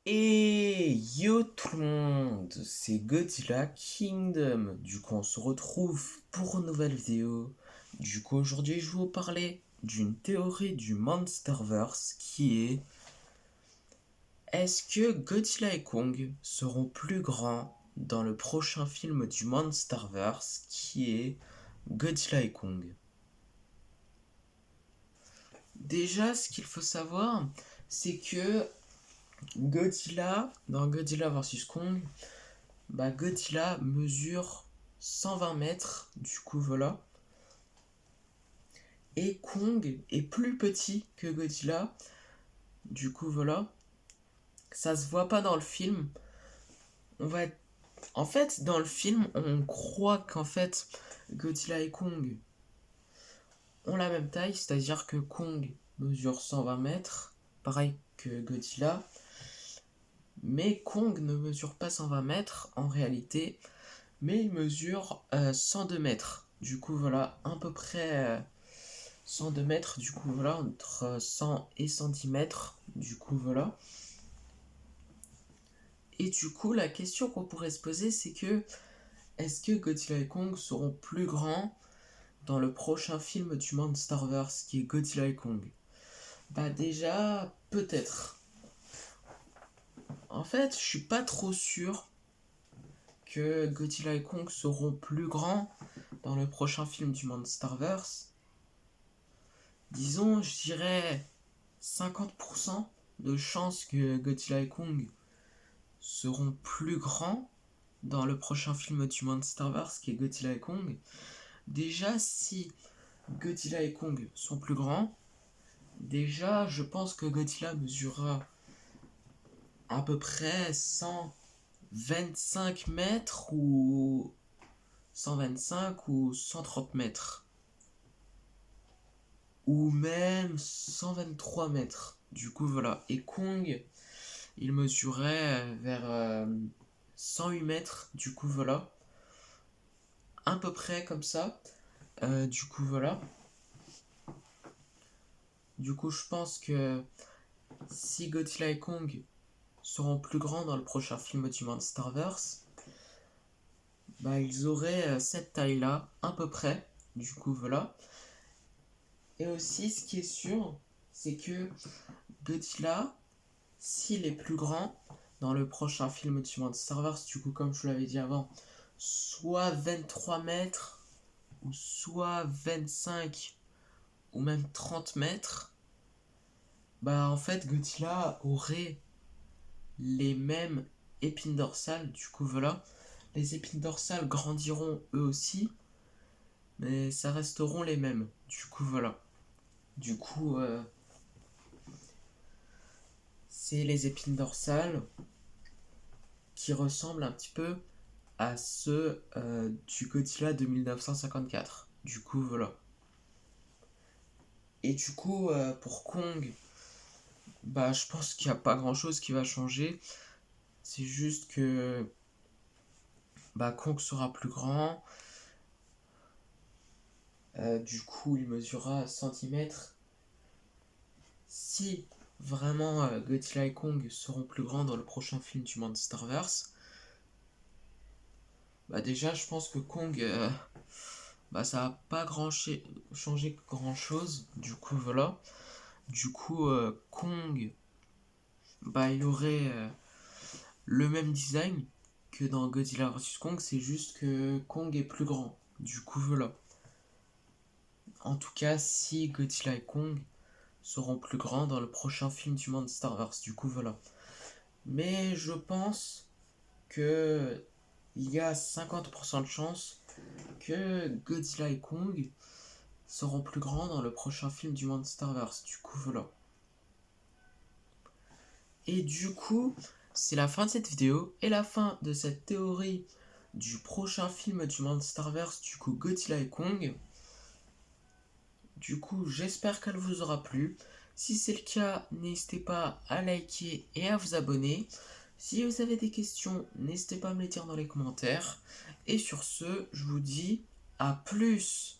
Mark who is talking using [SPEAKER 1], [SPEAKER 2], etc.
[SPEAKER 1] Et yo tout le monde, c'est Godzilla Kingdom. Du coup, on se retrouve pour une nouvelle vidéo. Du coup, aujourd'hui, je vais vous parler d'une théorie du Monsterverse qui est: est-ce que Godzilla et Kong seront plus grands dans le prochain film du Monsterverse qui est Godzilla et Kong? Déjà, ce qu'il faut savoir, c'est que dans Godzilla vs Kong, Godzilla mesure 120 mètres, du coup voilà. Et Kong est plus petit que Godzilla, du coup voilà. Ça se voit pas dans le film. On va... En fait, dans le film, on croit qu'en fait, Godzilla et Kong ont la même taille, c'est-à-dire que Kong mesure 120 mètres, pareil que Godzilla. Mais Kong ne mesure pas 120 mètres en réalité, mais il mesure 102 mètres. Du coup, voilà, à peu près 102 mètres, du coup, voilà, entre 100 et 110 mètres, du coup, voilà. Et du coup, la question qu'on pourrait se poser, c'est que est-ce que Godzilla et Kong seront plus grands dans le prochain film du Monsterverse qui est Godzilla et Kong? Bah, déjà, peut-être. En fait, je suis pas trop sûr que Godzilla et Kong seront plus grands dans le prochain film du Monsterverse. Disons, je dirais 50% de chances que Godzilla et Kong seront plus grands dans le prochain film du Monsterverse qui est Godzilla et Kong. Déjà, si Godzilla et Kong sont plus grands, déjà, je pense que Godzilla mesurera à peu près 125 mètres ou 125 ou 130 mètres. Ou même 123 mètres. Du coup, voilà. Et Kong, il mesurait vers 108 mètres. Du coup, voilà. À peu près comme ça. Du coup, voilà. Du coup, je pense que si Godzilla et Kong seront plus grands dans le prochain film du Monsterverse, ils auraient cette taille-là, à peu près. Du coup, voilà. Et aussi, ce qui est sûr, c'est que Godzilla, s'il est plus grand dans le prochain film du Monsterverse, du coup, comme je vous l'avais dit avant, soit 23 mètres, ou soit 25, ou même 30 mètres, en fait, Godzilla aurait les mêmes épines dorsales, du coup, voilà. Les épines dorsales grandiront eux aussi, mais ça resteront les mêmes, du coup, voilà. Du coup, c'est les épines dorsales qui ressemblent un petit peu à ceux du Godzilla de 1954. Du coup, voilà. Et du coup, pour Kong, je pense qu'il n'y a pas grand chose qui va changer. C'est juste que Kong sera plus grand. Du coup, il mesurera 110 cm. Si vraiment Godzilla et Kong seront plus grands dans le prochain film du Monsterverse, déjà, je pense que Kong, ça va pas changer grand chose. Du coup, voilà. Du coup, Kong, il aurait le même design que dans Godzilla vs Kong, c'est juste que Kong est plus grand. Du coup, voilà. En tout cas, si Godzilla et Kong seront plus grands dans le prochain film du Monsterverse, du coup, voilà. Mais je pense que il y a 50% de chance que Godzilla et Kong seront plus grands dans le prochain film du Monsterverse. Du coup, voilà. Et du coup, c'est la fin de cette vidéo et la fin de cette théorie du prochain film du Monsterverse, du coup Godzilla et Kong. Du coup, j'espère qu'elle vous aura plu. Si c'est le cas, n'hésitez pas à liker et à vous abonner. Si vous avez des questions, n'hésitez pas à me les dire dans les commentaires. Et sur ce, je vous dis à plus.